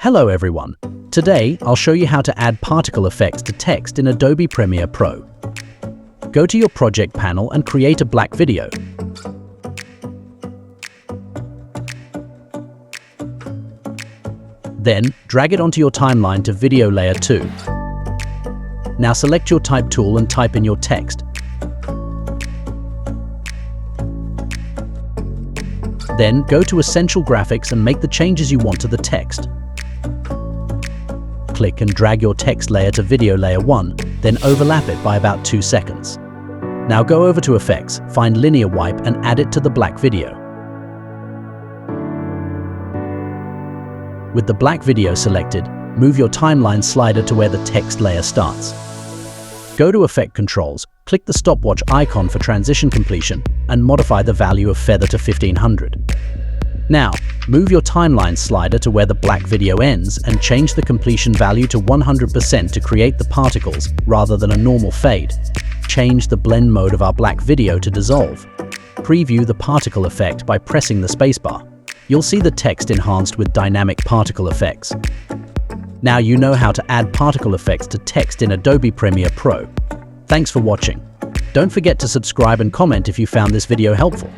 Hello everyone. Today, I'll show you how to add particle effects to text in Adobe Premiere Pro. Go to your project panel and create a black video. Then, drag it onto your timeline to Video Layer 2. Now select your type tool and type in your text. Then, go to Essential Graphics and make the changes you want to the text. Click and drag your text layer to Video Layer 1, then overlap it by about 2 seconds. Now go over to Effects, find Linear Wipe and add it to the black video. With the black video selected, move your timeline slider to where the text layer starts. Go to Effect Controls, click the stopwatch icon for transition completion, and modify the value of feather to 1500. Now, move your timeline slider to where the black video ends and change the completion value to 100% to create the particles rather than a normal fade. Change the blend mode of our black video to dissolve. Preview the particle effect by pressing the spacebar. You'll see the text enhanced with dynamic particle effects. Now you know how to add particle effects to text in Adobe Premiere Pro. Thanks for watching. Don't forget to subscribe and comment if you found this video helpful.